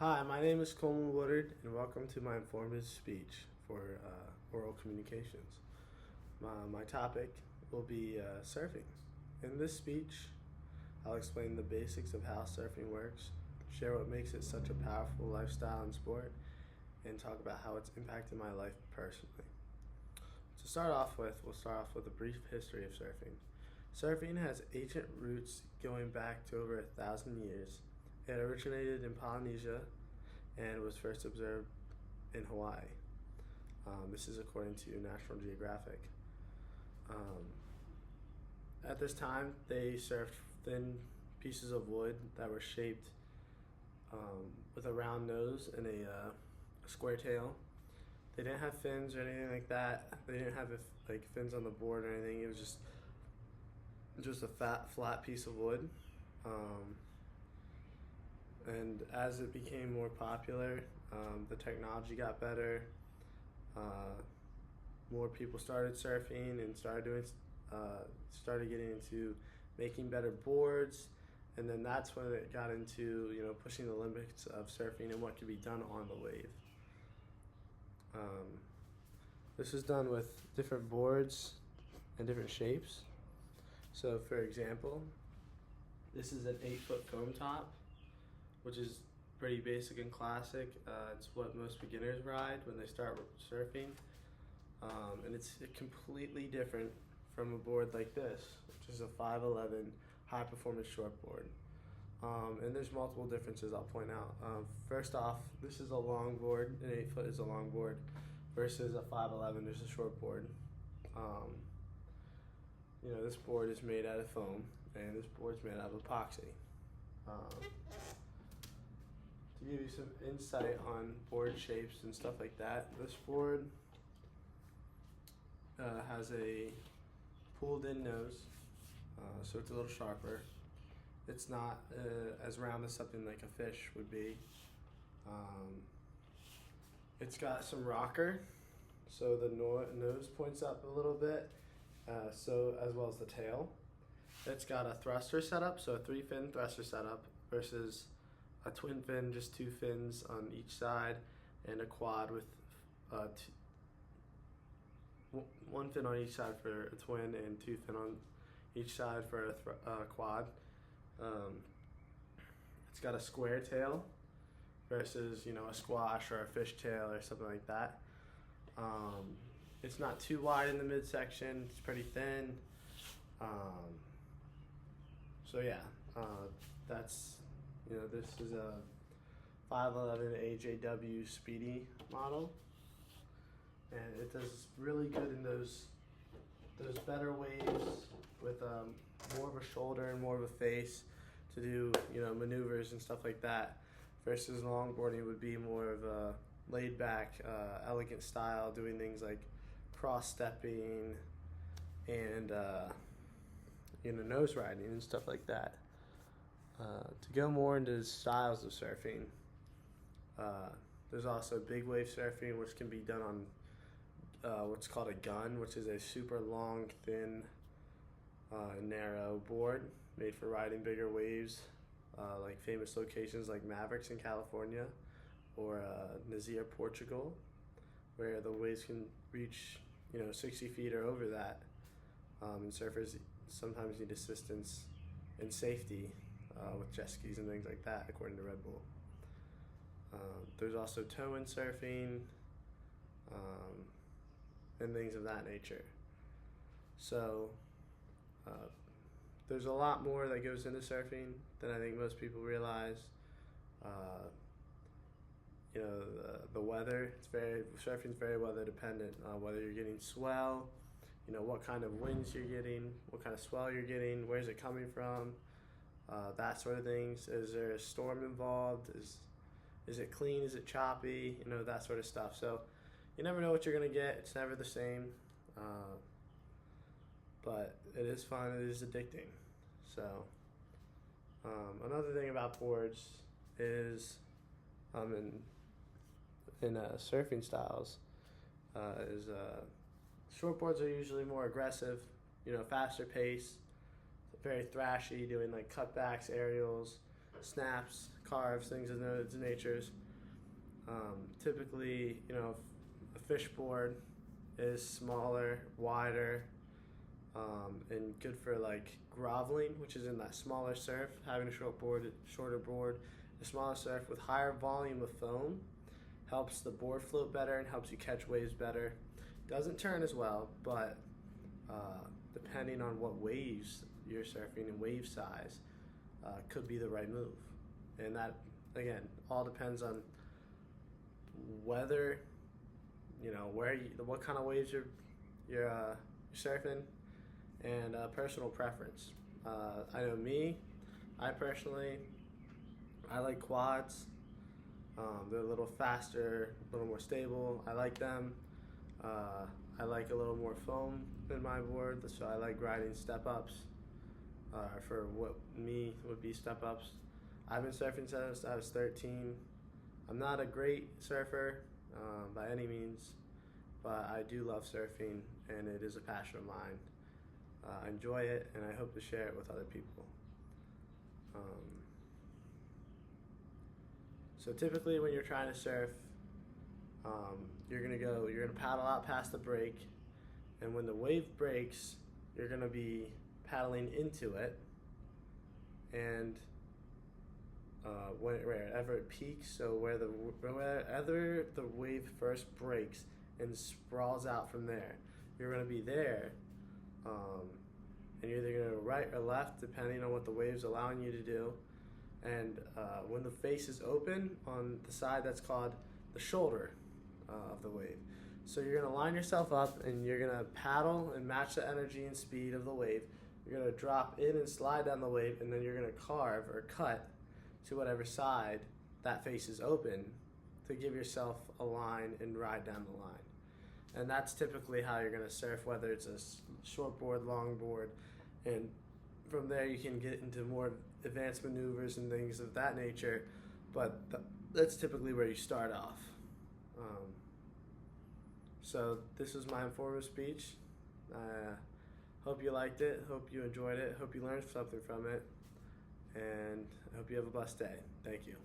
Hi, my name is Coleman Woodard, and welcome to my informative speech for oral communications. My topic will be surfing. In this speech, I'll explain the basics of how surfing works, share what makes it such a powerful lifestyle and sport, and talk about how it's impacted my life personally. To start off with, we'll start off with a brief history of surfing. Surfing has ancient roots going back to over 1,000 years. It originated in Polynesia and was first observed in Hawaii. This is according to National Geographic. Um, at this time, they surfed thin pieces of wood that were shaped with a round nose and a square tail. They didn't have fins or anything like that. They didn't have fins on the board or anything. It was just a flat piece of wood. And as it became more popular, the technology got better. More people started surfing and started getting into making better boards, and then that's when it got into pushing the limits of surfing and what could be done on the wave. This is done with different boards and different shapes. So, for example, this is an 8-foot foam top, which is pretty basic and classic. It's what most beginners ride when they start surfing. And it's completely different from a board like this, which is a 5'11" high performance shortboard. And there's multiple differences I'll point out. First off, this is a long board, an 8-foot is a long board, versus a 5'11" is a short board. This board is made out of foam, and this board's made out of epoxy. To give you some insight on board shapes and stuff like that, this board has a pulled in nose, so it's a little sharper. It's not as round as something like a fish would be. It's got some rocker, so the nose points up a little bit, so as well as the tail. It's got a thruster setup, so a 3-fin thruster setup versus a twin fin, just 2 fins on each side, and a quad with 1 fin on each side for a twin and 2 fin on each side for a quad. It's got a square tail versus a squash or a fish tail or something like that. It's not too wide in the midsection. It's pretty thin. That's this is a 5'11" AJW Speedy model, and it does really good in those better waves with more of a shoulder and more of a face to do maneuvers and stuff like that, versus longboarding would be more of a laid back, elegant style, doing things like cross stepping and nose riding and stuff like that. To go more into styles of surfing, there's also big wave surfing, which can be done on what's called a gun, which is a super long, thin, narrow board made for riding bigger waves, like famous locations like Mavericks in California or Nazir, Portugal, where the waves can reach 60 feet or over that, and surfers sometimes need assistance and safety with jet skis and things like that, according to Red Bull. There's also tow-in surfing and things of that nature. So there's a lot more that goes into surfing than I think most people realize. The weather, surfing's very weather dependent. Whether you're getting swell, what kind of winds you're getting, what kind of swell you're getting, where's it coming from, that sort of things. Is there a storm involved? Is it clean? Is it choppy? That sort of stuff. So you never know what you're gonna get. It's never the same, but it is fun. It is addicting. So another thing about boards is in surfing styles is shortboards are usually more aggressive, faster pace, very thrashy, doing like cutbacks, aerials, snaps, carves, things of those natures. Typically, a fish board is smaller, wider, and good for like groveling, which is in that smaller surf. Having a shorter board, a smaller surf with higher volume of foam helps the board float better and helps you catch waves better. Doesn't turn as well, but depending on what waves you're surfing and wave size, could be the right move. And that, again, all depends on whether, what kind of waves you're surfing, and personal preference. I know me, I like quads. They're a little faster, a little more stable. I like them. I like a little more foam in my board, so I like riding step-ups for what me would be step-ups. I've been surfing since I was 13. I'm not a great surfer by any means, but I do love surfing, and it is a passion of mine. I enjoy it, and I hope to share it with other people. So typically when you're trying to surf, you're gonna paddle out past the break, and when the wave breaks, you're gonna be paddling into it, and wherever it peaks, so wherever the wave first breaks and sprawls out from there, you're gonna be there, and you're either gonna go right or left depending on what the wave's allowing you to do. And when the face is open on the side, that's called the shoulder of the wave. So you're gonna line yourself up and you're gonna paddle and match the energy and speed of the wave. You're gonna drop in and slide down the wave, and then you're gonna carve or cut to whatever side that face is open to give yourself a line and ride down the line. And that's typically how you're gonna surf, whether it's a short board, long board, and from there you can get into more advanced maneuvers and things of that nature, but that's typically where you start off. So this was my informative speech. Hope you liked it, hope you enjoyed it, hope you learned something from it, and I hope you have a blessed day. Thank you.